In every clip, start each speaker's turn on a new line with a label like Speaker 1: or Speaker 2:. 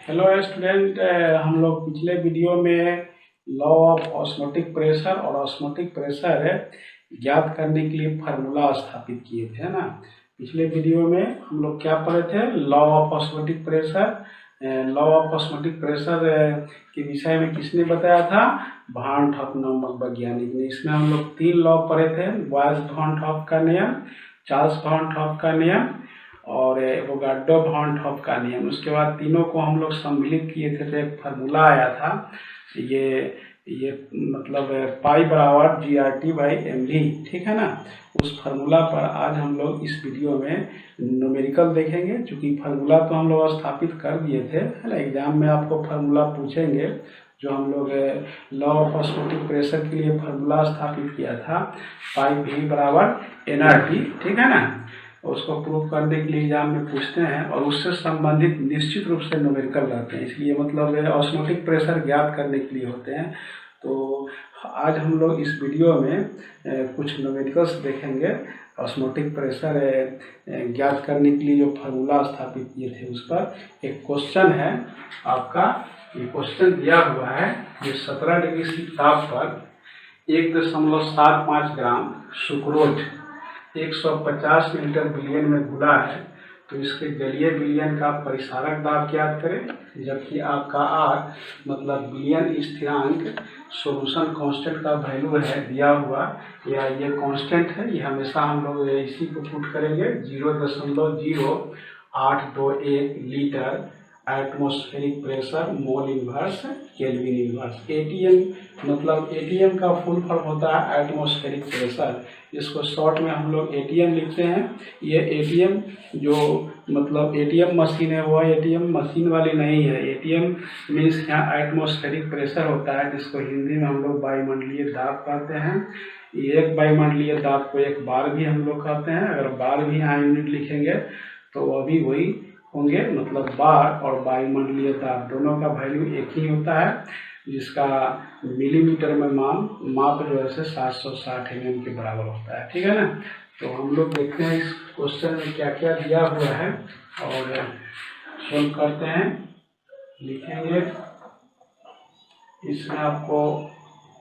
Speaker 1: Hello student, हम लोग पिछले वीडियो में लॉ ऑफ ऑस्मोटिक प्रेशर और ऑस्मोटिक प्रेशर ज्ञात करने के लिए फार्मूला स्थापित किए थे ना। पिछले वीडियो में हम लोग क्या पढ़े थे? Law of osmotic pressure. Law of osmotic pressure के विषय में किसने बताया था? वान टॉप नामक वैज्ञानिक ने। इसमें हम लोग 3 लॉ पढ़े थे: बॉयज वान टॉप का नियम, चार्ल्स वान टॉप का नियम और एवोगाड्रो वान टॉप का नियम। उसके बाद तीनों को हम लोग सम्मिलित किए थे तो एक फार्मूला आया था। ये मतलब पाई बराबर GRT/mv, ठीक है ना। उस फार्मूला पर आज हम लोग इस वीडियो में न्यूमेरिकल देखेंगे। चूँकि फार्मूला तो हम लोग स्थापित कर दिए थे, है ना। एग्जाम में आपको फार्मूला पूछेंगे जो हम लोग लॉ ऑफ ऑस्मोटिक प्रेशर के लिए फार्मूला स्थापित किया था, पाई v बराबर nRT, ठीक है ना। उसको प्रूव करने के लिए एग्जाम में पूछते हैं और उससे संबंधित निश्चित रूप से न्यूमेरिकल रहते हैं। इसलिए मतलब ऑस्मोटिक प्रेशर ज्ञात करने के लिए होते हैं। तो आज हम लोग इस वीडियो में कुछ न्यूमेरिकल्स देखेंगे। ऑस्मोटिक प्रेशर ज्ञात करने के लिए जो फार्मूला स्थापित किए थे उस पर एक क्वेश्चन है आपका। ये क्वेश्चन दिया हुआ है, ये 17 डिग्री C ताप पर 1.75 ग्राम सुक्रोज 150 मिलीलीटर विलयन में घुला है, तो इसके जलीय विलयन का परिसारक दाब ज्ञात करें। जबकि आपका R मतलब विलयन स्थिरांक सोल्यूशन कांस्टेंट का वैल्यू है दिया हुआ, या ये कांस्टेंट है, ये हमेशा हम लोग इसी को पुट करेंगे 0.0821 litre atmospheric pressure mole inverse kelvin inverse. ATM मतलब ATM का फुल फॉर्म होता है एटमॉस्फेरिक प्रेशर। इसको शॉर्ट में हम लोग ATM लिखते हैं। ये ATM जो मतलब ATM मशीन है वो ATM मशीन वाली नहीं है। ATM मीन्स यहाँ एटमॉस्फेरिक प्रेशर होता है, जिसको हिंदी में हम लोग वायुमंडलीय दाब कहते हैं। एक वायुमंडलीय दाब को एक बार भी हम लोग कहते हैं। अगर बार भी यहाँ यूनिट लिखेंगे तो अभी वही होंगे, मतलब बार और वायुमंडलीय दाब दोनों का वैल्यू एक ही होता है, जिसका मिलीमीटर में माप जो है 760 mm के बराबर होता है, ठीक है ना। तो हम लोग देखते हैं इस क्वेश्चन में क्या क्या दिया हुआ है और सोल्व करते हैं, लिखेंगे। इसमें आपको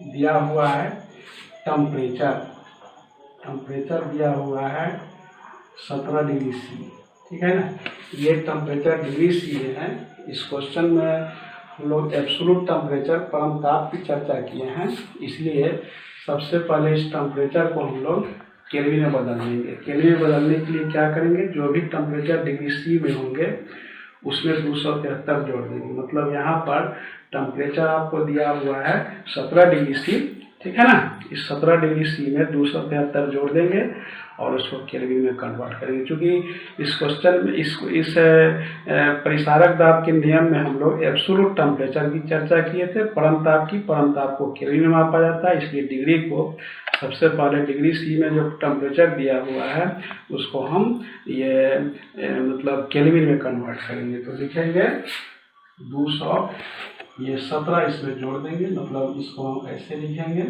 Speaker 1: दिया हुआ है टेम्परेचर दिया हुआ है 17 डिग्री C, ठीक है ना। ये टेम्परेचर डिग्री C में है। इस क्वेश्चन में हम लोग एब्सोल्यूट टेम्परेचर परम ताप की चर्चा किए हैं, इसलिए सबसे पहले इस टेम्परेचर को हम लोग केल्विन में बदल देंगे। केल्विन में बदलने के लिए क्या करेंगे? जो भी टेम्परेचर डिग्री C में होंगे उसमें 273 जोड़ देंगे। मतलब यहाँ पर टेम्परेचर आपको दिया हुआ है 17 डिग्री C, ठीक है ना। इस 17 डिग्री C में 273 जोड़ देंगे और उसको केल्विन में कन्वर्ट करेंगे। क्योंकि इस क्वेश्चन में इस परिसारक दाब के नियम में हम लोग एब्सोल्यूट टेम्परेचर की चर्चा किए थे। परम ताप को केल्विन में मापा जाता है, इसलिए डिग्री को सबसे पहले डिग्री C में जो टेम्परेचर दिया हुआ है उसको हम ये मतलब केल्विन में कन्वर्ट करेंगे। तो लिखेंगे 200, ये 17 इसमें जोड़ देंगे, मतलब इसको हम ऐसे लिखेंगे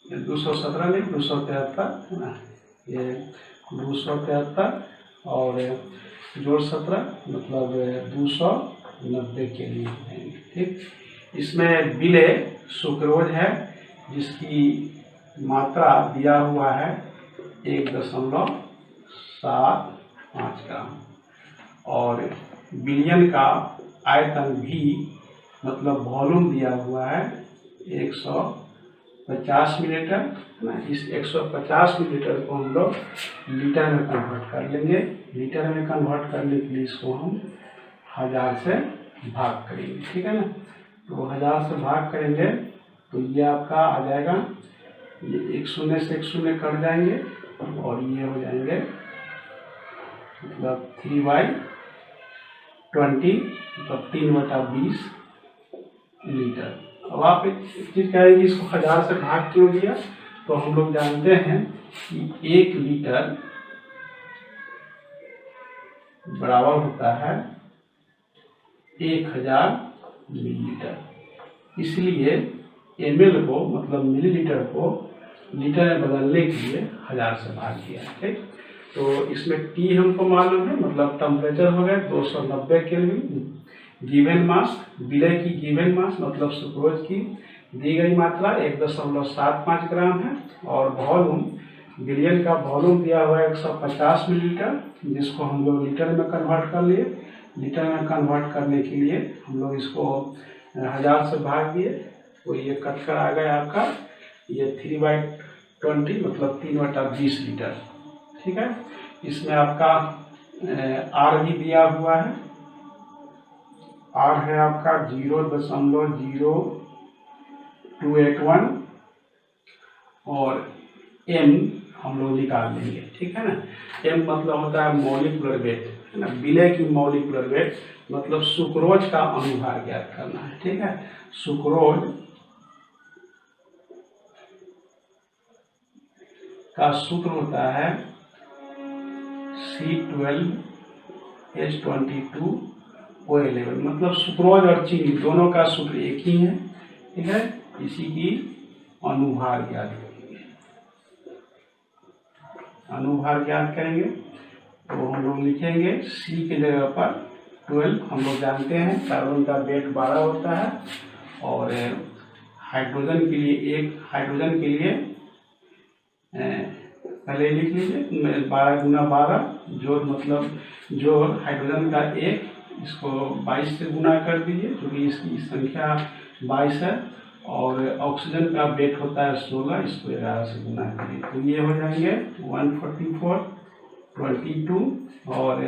Speaker 1: 217 नहीं 273 है ना। ये 273 और जोड़ 17 मतलब 290 के लिए लिखेंगे, ठीक। इसमें विलय सुक्रोज है जिसकी मात्रा दिया हुआ है 1.75 ग्राम और विलयन का आयतन भी मतलब वॉल्यूम दिया हुआ है 150 मिलीलीटर, है ना। इस 150 मिलीलीटर को हम लोग लीटर में कन्वर्ट कर लेंगे। लीटर में कन्वर्ट करने के लिए इसको हम 1000 से भाग करेंगे, ठीक है ना। तो 1000 से भाग करेंगे तो ये आपका आ जाएगा, ये एक शून्य से एक शून्य कट जाएंगे और ये हो जाएंगे मतलब 3/20 मतलब 3/20 लीटर। अब आप एक चीज़ कहेंगे इसको 1000 से भाग क्यों दिया? तो हम लोग जानते हैं कि 1 लीटर बराबर होता है 1000 मिलीलीटर, इसलिए ml को मतलब मिलीलीटर को लीटर में बदलने के लिए 1000 से भाग दिया, ठीक। तो इसमें T हमको मालूम है, मतलब टेम्परेचर हो गया 290 केल्विन। गिवन मास, विलय की गिवन मास मतलब सुक्रोज की दी गई मात्रा 1.75 ग्राम है। और वॉल्यूम, विलियन का वॉल्यूम दिया हुआ है 150 मिलीलीटर, जिसको हम लोग लीटर में कन्वर्ट कर लिए। लीटर में कन्वर्ट करने के लिए हम लोग इसको 1000 से भाग दिए, तो ये कट कर आ गया आपका ये 3/20 मतलब 3/20 लीटर। ठीक है, इसमें आपका R भी दिया हुआ है। R है आपका 0.0281 और M हम लोग निकाल लेंगे। ठीक है ना, M मतलब होता है मॉलिक्यूलर वेट, है ना। विलय की मॉलिक्यूलर वेट मतलब सुक्रोज का अनुभार ज्ञात करना है। ठीक है, सुक्रोज का सूत्र होता है C12H22O11, मतलब सुक्रोज और चीनी दोनों का सूत्र एक ही है। ठीक है, इसी की अनुभार ज्ञात करेंगे। अनुभार ज्ञात करेंगे तो हम लोग लिखेंगे C की जगह पर 12, हम लोग जानते हैं कार्बन का वेट 12 होता है, और हाइड्रोजन के लिए हाइड्रोजन के लिए पहले लिख लीजिए 12 गुना 12 जोड़, मतलब जोड़ हाइड्रोजन का 1, इसको 22 से गुना कर दीजिए क्योंकि इसकी संख्या 22 है। और ऑक्सीजन का वेट होता है 16, इसको 11 से गुना करिए तो ये हो जाएंगे 144, 22 और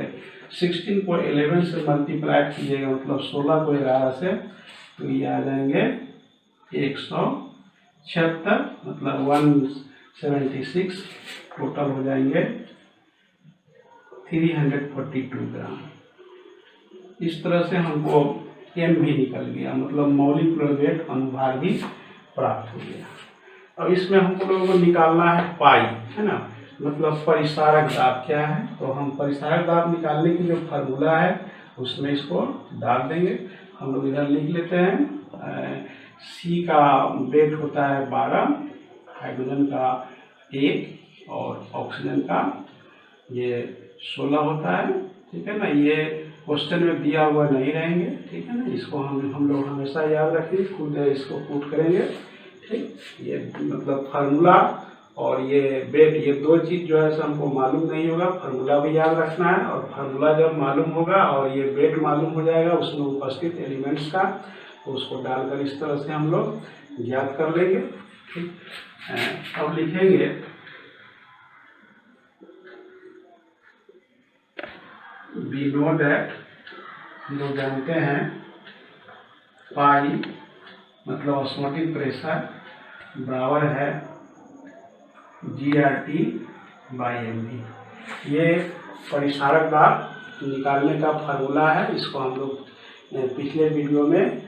Speaker 1: 16 को 11 से मल्टीप्लाई कीजिएगा मतलब 16 को 11 से, तो ये आ जाएंगे 176 मतलब 176, टोटल हो जाएंगे 342 ग्राम। इस तरह से हमको M भी निकल गया, मतलब मॉलिक्यूलर वेट अनुभार भी प्राप्त हो गया। अब इसमें हमको लोगों को निकालना है पाई, है ना, मतलब परिसारक दाब क्या है। तो हम परिसारक दाब निकालने की जो फार्मूला है उसमें इसको डाल देंगे। हम लोग इधर लिख लेते हैं C का वेट होता है 12, हाइड्रोजन का 1 और ऑक्सीजन का ये 16 होता है। ठीक है ना, ये क्वेश्चन में दिया हुआ नहीं रहेंगे। ठीक है ना, इसको हम लोग हमेशा याद रखेंगे, खुद इसको पुट करेंगे। ठीक, ये मतलब फार्मूला और ये वेट, ये दो चीज़ जो है हमको मालूम नहीं होगा, फार्मूला भी याद रखना है। और फार्मूला जब मालूम होगा और ये वेट मालूम हो जाएगा उसमें उपस्थित एलिमेंट्स का, तो उसको डालकर इस तरह से हम लोग ज्ञात कर लेंगे। ठीक, अब लिखेंगे we know that, हम लोग जानते हैं पाई मतलब ऑस्मोटिक प्रेशर बराबर है GRT/mv। ये परिसारक दाब निकालने का फार्मूला है, इसको हम लोग पिछले वीडियो में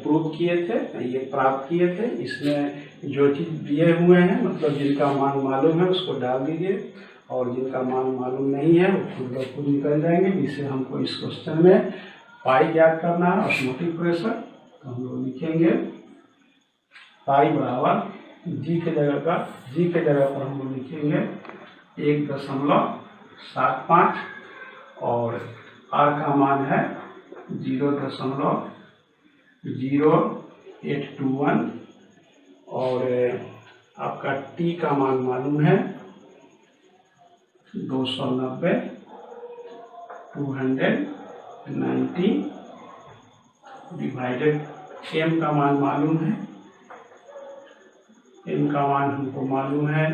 Speaker 1: प्रूव किए थे, ये प्राप्त किए थे। इसमें जो चीज़ दिए हुए हैं मतलब जिनका मान मालूम है उसको डाल दीजिए, और जिनका मान मालूम नहीं है वो खुद निकल जाएंगे। जिससे हमको इस क्वेश्चन में पाई ज्ञात करना है ऑस्मोटिक प्रेशर, तो हम लोग लिखेंगे पाई बराबर जी के जगह पर हम लोग लिखेंगे 1.75 और R का मान है 0.0821 और आपका T का मान मालूम है 290, 290 डिवाइडेड M का मान मालूम है, M का मान हमको मालूम है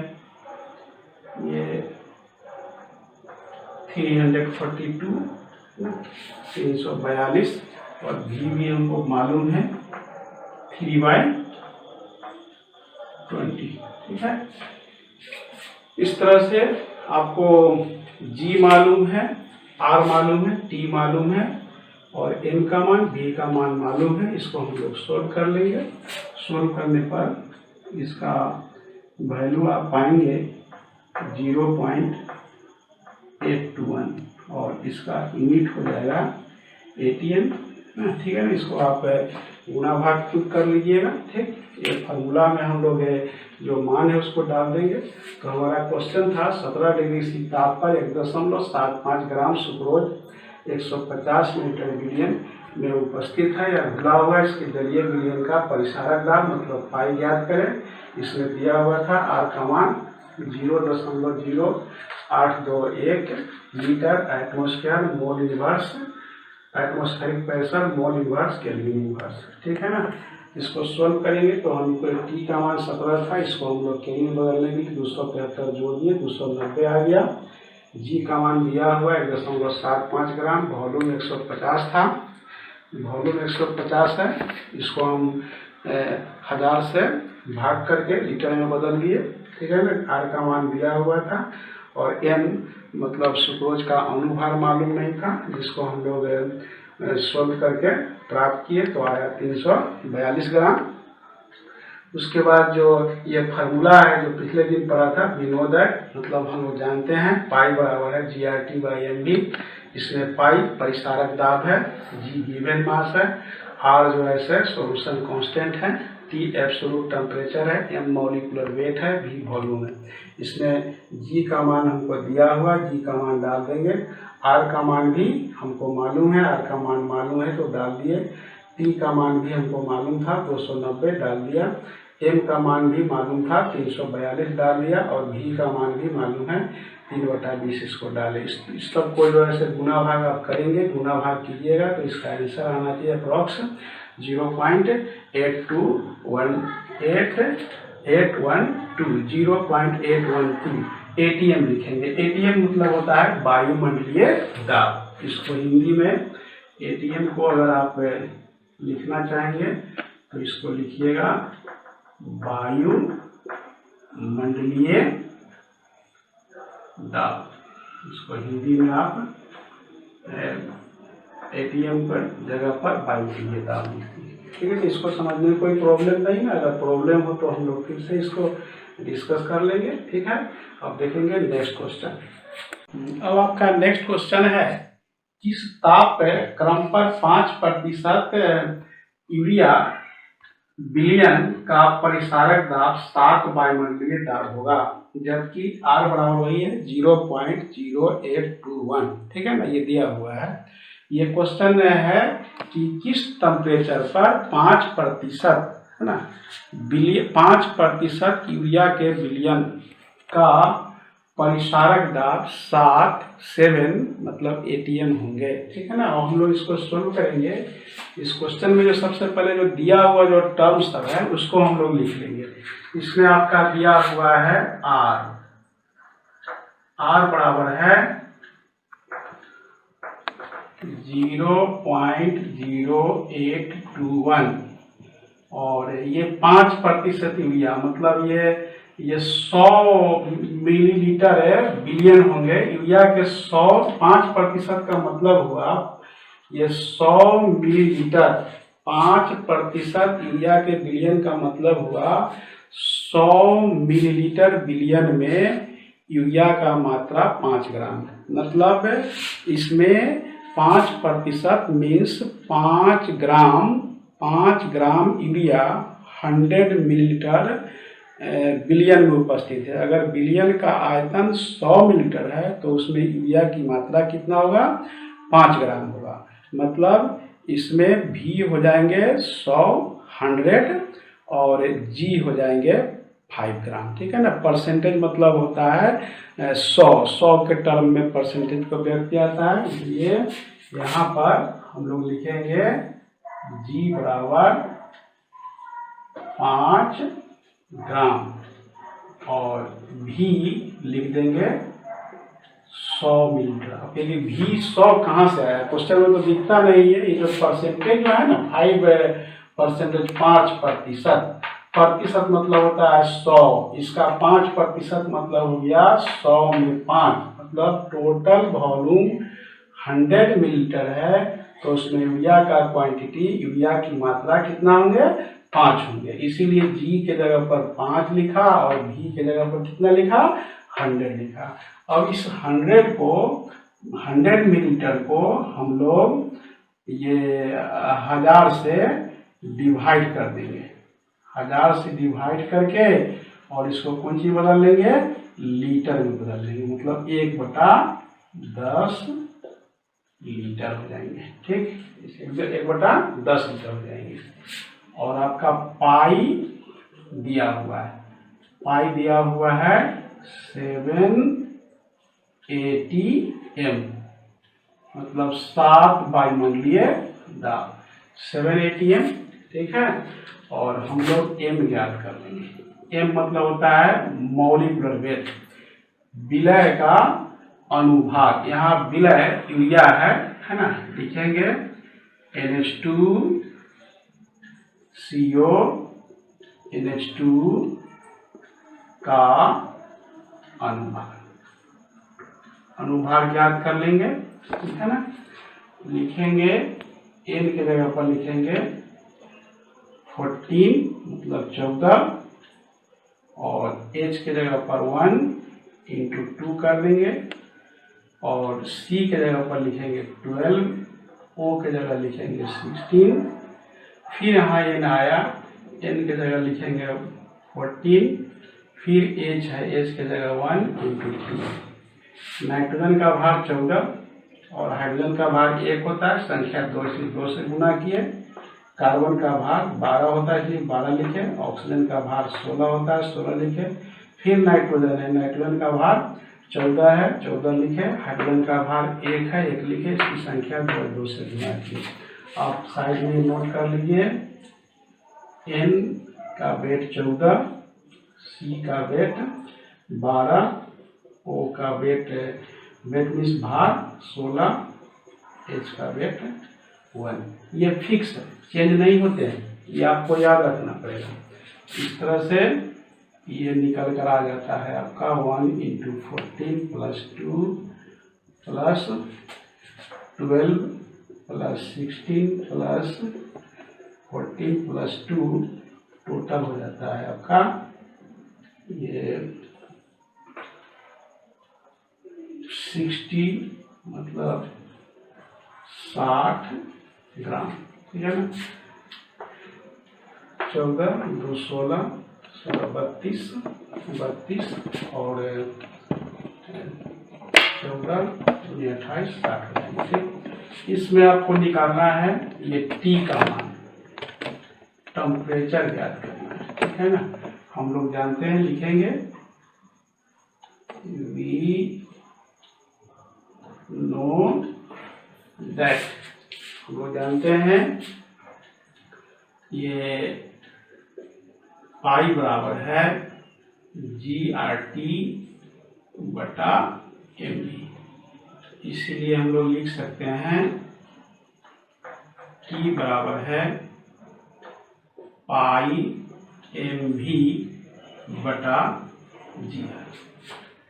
Speaker 1: ये 342 और V भी हमको मालूम है 3/20। ठीक है, इस तरह से आपको G मालूम है, R मालूम है, T मालूम है और M का मान, V का मान मालूम है। इसको हम लोग सोल्व कर लेंगे। सोल्व करने पर इसका वैल्यू आप पाएंगे 0.821 और इसका यूनिट हो जाएगा ATM। ठीक है ना, इसको आप गुना भाग खुद कर लीजिएगा। ठीक, ये फार्मूला में हम लोग जो मान है उसको डाल देंगे। तो हमारा क्वेश्चन था 17 डिग्री सी ताप पर 1.75 ग्राम सुक्रोज 150 मीटर बिलियन में उपस्थित है या घुला हुआ। इसके जरिए बिलियन का परिसारक दाब मतलब पाई ज्ञात करें। इसमें दिया हुआ था आर का मान 0.0821 litre atmosphere mole inverse atmospheric pressure mole inverse kelvin inverse. ठीक है ना। इसको सोल्व करेंगे तो हमको टी का मान 17 था, इसको हम लोग केल्विन बदलने के लिए 273 जोड़ दिए, 290 आ गया। जी का मान दिया हुआ 1.75 ग्राम, वॉल्यूम 150 था, वॉल्यूम 150 है। इसको हम 1000 से भाग करके लीटर में बदल दिए। ठीक है ना। आर का मान दिया हुआ था और एन मतलब सुक्रोज का अनुभार मालूम नहीं था, जिसको हम लोग सोल्व करके प्राप्त किए तो आया 342 ग्राम। उसके बाद जो ये फार्मूला है जो पिछले दिन पढ़ा था विनोदय, मतलब हम लोग जानते हैं पाई बराबर है GRT/mv। इसमें पाई परिसारक दाब है, जी गिवन मास है, आर जो है सॉल्यूशन कांस्टेंट है, टी एब्सोल्यूट टेम्परेचर है, एम मॉलिक्यूलर वेट है, वी वॉल्यूम है। इसमें जी का मान हमको दिया हुआ, जी का मान डाल देंगे। आर का मान भी हमको मालूम है, आर का मान मालूम है तो डाल दिए। टी का मान भी हमको मालूम था 290 डाल दिया। एम का मान भी मालूम था 342 डाल दिया और भी का मान भी मालूम है 3/20 इसको डाले। इस सब को जो है गुना भाग आप करेंगे, गुना भाग कीजिएगा तो इसका आंसर आना चाहिए अप्रॉक्स 0.812 एटीएम लिखेंगे। एटीएम मतलब होता है वायुमंडलीय दाब। इसको हिंदी में एटीएम को अगर आप लिखना चाहेंगे तो इसको लिखिएगा वायुमंडलीय दाब। इसको हिंदी में आप एटीएम पर जगह पर वायुमंडलीय दाब लिखिए। ठीक है। इसको समझने में कोई प्रॉब्लम नहीं है। अगर प्रॉब्लम हो तो हम लोग फिर से इसको डिस्कस कर लेंगे। ठीक है। अब देखेंगे नेक्स्ट क्वेश्चन। अब आपका नेक्स्ट क्वेश्चन है किस ताप क्रम पर 5% यूरिया बिलियन का परिसारक दाब 7 वायुमंडलीय दाब होगा, जबकि आर बराबर वही है 0.0821। ठीक है ना। ये दिया हुआ है। ये क्वेश्चन है कि किस टेम्परेचर पर 5% है ना 5% यूरिया के बिलियन का परिसारक दाब 7 मतलब एटीएम होंगे। ठीक है ना। और हम लोग इसको सोल्व करेंगे। इस क्वेश्चन में जो सबसे पहले जो दिया हुआ जो टर्म सब है उसको हम लोग लिख लेंगे। इसमें आपका दिया हुआ है आर बराबर है 0.0821 और ये 5% यूरिया मतलब ये 100 मिलीलीटर है बिलियन होंगे। यूरिया के 5% का मतलब हुआ ये 100 मिलीलीटर। 5% यूरिया के बिलियन का मतलब हुआ 100 मिलीलीटर बिलियन में यूरिया का मात्रा 5 ग्राम। मतलब इसमें 5% means 5 gram urea 100 millilitre billion में उपस्थित है। अगर बिलियन का आयतन 100 मिलीलीटर है तो उसमें यूरिया की मात्रा कितना होगा 5 ग्राम होगा। मतलब इसमें भी हो जाएंगे 100 और जी हो जाएंगे 5 ग्राम। ठीक है ना। परसेंटेज मतलब होता है 100 के टर्म में परसेंटेज को व्यक्त किया जाता है। इसलिए यहाँ पर हम लोग लिखेंगे जी बराबर 5 ग्राम और भी लिख देंगे 100 मिलीलीटर। अब ये भी 100 कहाँ से आया क्वेश्चन में तो दिखता नहीं है। ये जो परसेंटेज जो है ना 5%, 5% मतलब होता है 100। इसका 5% मतलब हो गया 100 में 5 मतलब टोटल वॉल्यूम 100 मिलीलीटर है तो उसमें यूरिया का क्वांटिटी यूरिया की मात्रा कितना होंगे 5 होंगे। इसीलिए जी के जगह पर 5 लिखा और भी के जगह पर कितना लिखा 100 लिखा। अब इस 100 मिलीलीटर को हम लोग ये 1000 से डिवाइड कर देंगे, 1000 से डिवाइड करके और इसको कौन सी बदल लेंगे, लीटर में बदल लेंगे, मतलब 1/10 लीटर हो जाएंगे। ठीक, 1/10 लीटर हो जाएंगे। और आपका पाई दिया हुआ है, पाई दिया हुआ है 780 m, मतलब 7 बाई मान लिए 780 m। ठीक है, और हम लोग m ज्ञात कर लेंगे। m मतलब होता है मॉलिक्यूलर वेट, विलय का अनुभाग। यहाँ विलय यूरिया है ना, लिखेंगे NH2CO NH2 का अनुभाग ज्ञात कर लेंगे। ठीक है ना, लिखेंगे n के जगह पर लिखेंगे 14 मतलब 14, और h के जगह पर 1 × 2 कर देंगे, और c के जगह पर लिखेंगे 12, o के जगह लिखेंगे 16, फिर यहाँ n आया, n के जगह लिखेंगे 14, फिर h है, h के जगह 1 × 2। नाइट्रोजन का भार 14 और हाइड्रोजन का भार 1 होता है, संख्या 2 से गुना किए। कार्बन का भार 12 होता है, इसलिए 12 लिखे। ऑक्सीजन का भार 16 होता है, 16 लिखे। फिर नाइट्रोजन है, नाइट्रोजन का भार 14 है, 14 लिखे। हाइड्रोजन का भार 1 है, 1 लिखे। इसकी संख्या 2 से गुना किए। आप साइड में नोट कर लीजिए, n का वेट 14, c का वेट 12, o का वेट मीन्स भार 16, h का वेट 1। ये फिक्स है, चेंज नहीं होते हैं, ये आपको याद रखना पड़ेगा। इस तरह से ये निकल कर आ जाता है आपका 1 × 14 + 2 + 12 + 16 + 14 + 2 टोटल हो जाता है आपका ये 60 मतलब 60 ग्राम। ठीक है ना, 14 × 2 = 16, 32 और 14 × 28 60। ठीक, इसमें आपको निकालना है ये T का मान, टेम्परेचर ज्ञात करना है। ठीक है ना, हम लोग जानते हैं, लिखेंगे वी नो दैट, हम लोग जानते हैं ये पाई बराबर है GRT/mv, इसीलिए हम लोग लिख सकते हैं T बराबर है पाई mv/gr।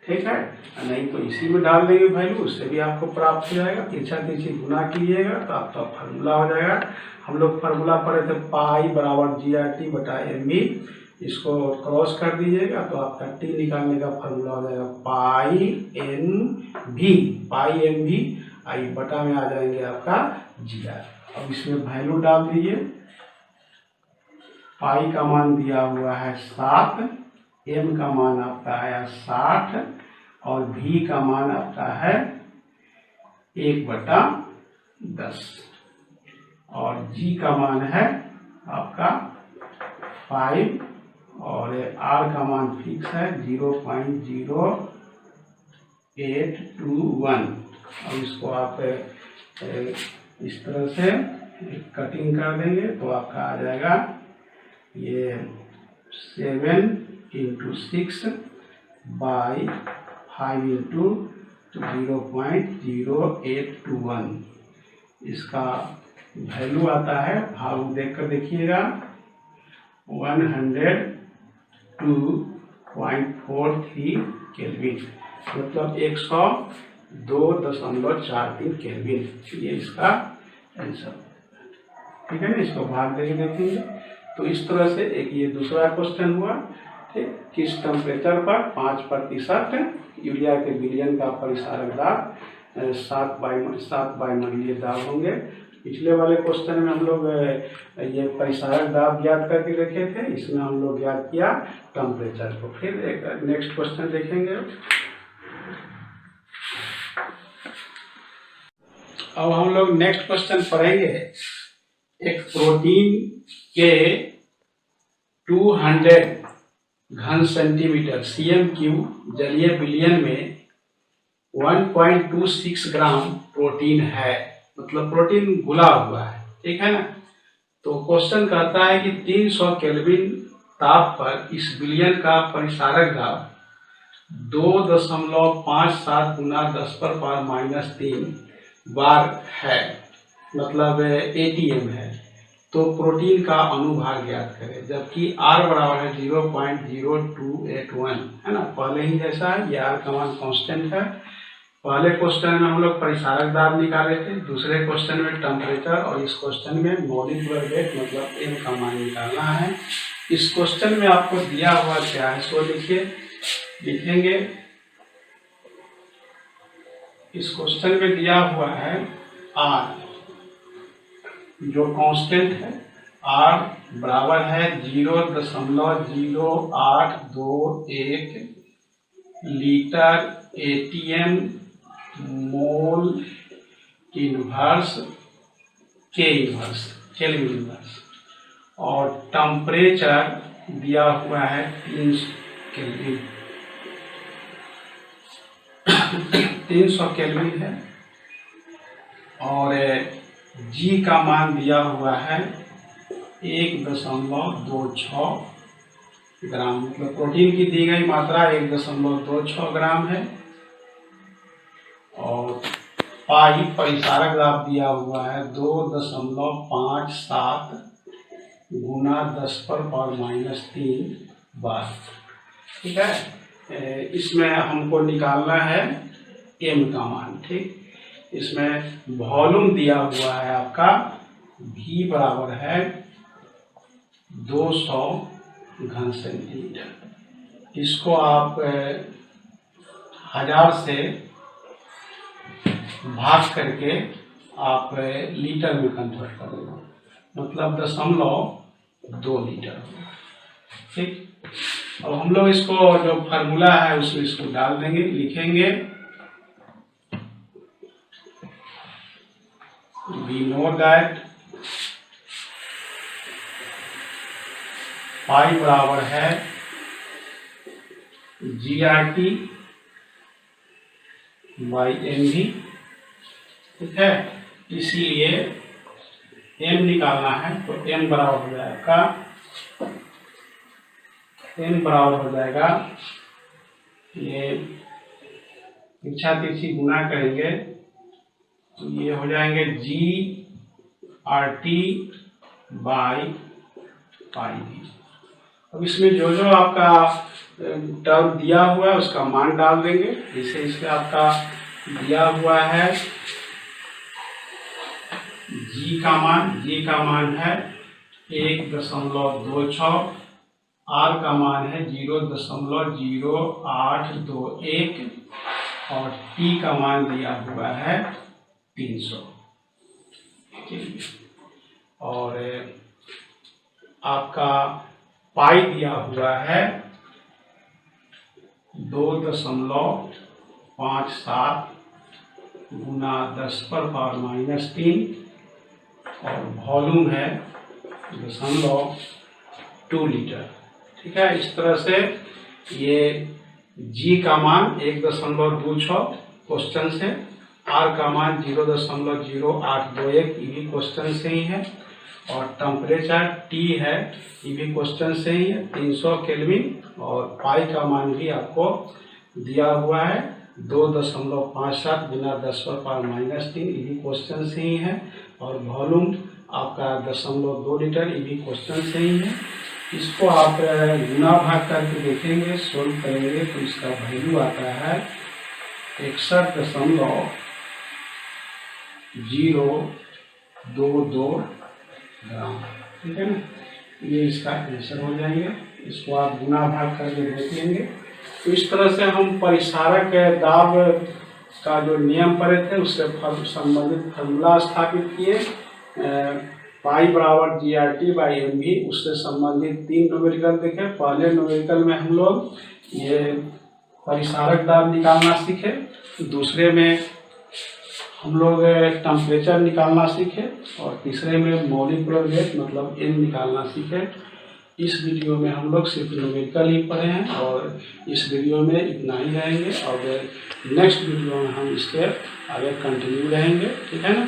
Speaker 1: ठीक है, नहीं तो इसी में डाल देंगे वैल्यू, उससे भी आपको प्राप्त हो जाएगा। तिरछा तिरछी गुना कीजिएगा तो आपका फार्मूला हो जाएगा। हम लोग फार्मूला पढ़े थे पाई बराबर GRT/mv, इसको क्रॉस कर दीजिएगा तो आपका T निकालने का फार्मूला हो जाएगा पाई mv, आई बटा में आ जाएंगे आपका GR। अब इसमें वैल्यू डाल दीजिए, पाई का मान दिया हुआ है 7, m का मान आपका आया 60 और v का मान आपका है 1/10 और g का मान है आपका 5 और r का मान फिक्स है 0.0821। अब इसको आप इस तरह से कटिंग कर देंगे तो आपका आ जाएगा ये 7 × 6 / 5 × 0.0821। इसका वैल्यू आता है, भाव देख कर देखिएगा, 102.43 केल्विन, मतलब 102.43 केल्विन। ये इसका आंसर। ठीक है ना, इसको भाग देके देखेंगे तो इस तरह से एक ये दूसरा क्वेश्चन हुआ। ठीक, किस टेम्परेचर पर 5% यूरिया के विलयन का परिसारक दाब 7 बाई मंडलीय दाब होंगे। पिछले वाले क्वेश्चन में हम लोग ये परिसारक दाब ज्ञात करके रखे थे, इसमें हम लोग ज्ञात किया टेम्परेचर को। फिर एक नेक्स्ट क्वेश्चन देखेंगे। अब हम लोग नेक्स्ट क्वेश्चन पढ़ेंगे। एक प्रोटीन के 200 घन सेंटीमीटर cm³ जलीय विलयन में 1.26 ग्राम प्रोटीन है, मतलब प्रोटीन घुला हुआ है, ठीक है ना। तो क्वेश्चन कहता है कि 300 केल्विन ताप पर इस विलयन का परिसारक दाब 2.57 गुना 10⁻³ बार है, मतलब ATM है। तो प्रोटीन का अनुभाग ज्ञात करें, जबकि R बराबर है 0.0281, है ना, पहले ही जैसा है। ये R का मान कांस्टेंट है। पहले क्वेश्चन में हम लोग परिसारक दाब निकाले थे, दूसरे क्वेश्चन में टेम्परेचर, और इस क्वेश्चन में मॉलिक्यूलर वेट मतलब M का मान निकालना है। इस क्वेश्चन में आपको दिया हुआ क्या है, इसको लिखेंगे। इस क्वेश्चन में दिया हुआ है R जो कांस्टेंट है, R बराबर है 0.0821 litre ATM mole inverse kelvin inverse, और टेम्परेचर दिया हुआ है 300 केल्विन है, और G का मान दिया हुआ है 1.26 ग्राम, मतलब प्रोटीन की दी गई मात्रा 1.26 ग्राम है। और पाई परिसारक दाब दिया हुआ है 2.57 गुना 10⁻³ बार, ठीक है। इसमें हमको निकालना है M का मान, ठीक। इसमें वॉल्यूम दिया हुआ है आपका V बराबर है 200 घन सेंटीमीटर। इसको आप 1000 से भाग करके आप लीटर में कन्वर्ट कर देना, मतलब 0.2 लीटर, ठीक। अब हम लोग इसको जो फार्मूला है उसमें इसको डाल देंगे, लिखेंगे। We know that पाई बराबर है GRT बाई MV, ठीक है। इसीलिए M निकालना है, तो M बराबर हो जाएगा, ये तिरछा तिरछी गुना करेंगे तो ये हो जाएंगे GRT बाई पाई। अब इसमें जो जो आपका टर्म दिया हुआ है उसका मान डाल देंगे। जैसे इसमें आपका दिया हुआ है G का मान है 1.26, R का मान है 0.0821 और T का मान दिया हुआ है 300, ठीक है। और आपका पाई दिया हुआ है 2.57 गुना 10⁻³ और वॉल्यूम है 0.2 लीटर, ठीक है। इस तरह से ये G का मान 1.26 क्वेश्चन से, R का मान 0.0821 ये भी क्वेश्चन से ही है, और टेम्परेचर T है ये भी क्वेश्चन से ही है 300 केल्विन, और पाई का मान भी आपको दिया हुआ है 2.57 गुना 10⁻³ ये भी क्वेश्चन से ही है, और वॉल्यूम आपका 0.2 लीटर ये भी क्वेश्चन से ही है। इसको आप गुना भाग करके देखेंगे, सोल्व करेंगे तो इसका वैल्यू आता है 61.022 ग्राम, ठीक है ना। ये इसका आंसर हो जाएंगे। इसको आप गुना भाग करके देख लेंगे। तो इस तरह से हम परिसारक दाब का जो नियम पढ़े थे उससे संबंधित फार्मूला स्थापित किए, पाई बराबर GRT/MV, उससे संबंधित 3 न्यूमेरिकल देखे। पहले न्यूमेरिकल में हम लोग ये परिसारक दाब निकालना सीखे, दूसरे में हम लोग टेम्परेचर निकालना सीखे, और तीसरे में मॉलिक्यूलर वेट मतलब M निकालना सीखे। इस वीडियो में हम लोग सिर्फ न्यूमेरिकल ही पढ़े हैं, और इस वीडियो में इतना ही रहेंगे, और नेक्स्ट वीडियो में हम इसके आगे कंटिन्यू रहेंगे। ठीक है ना।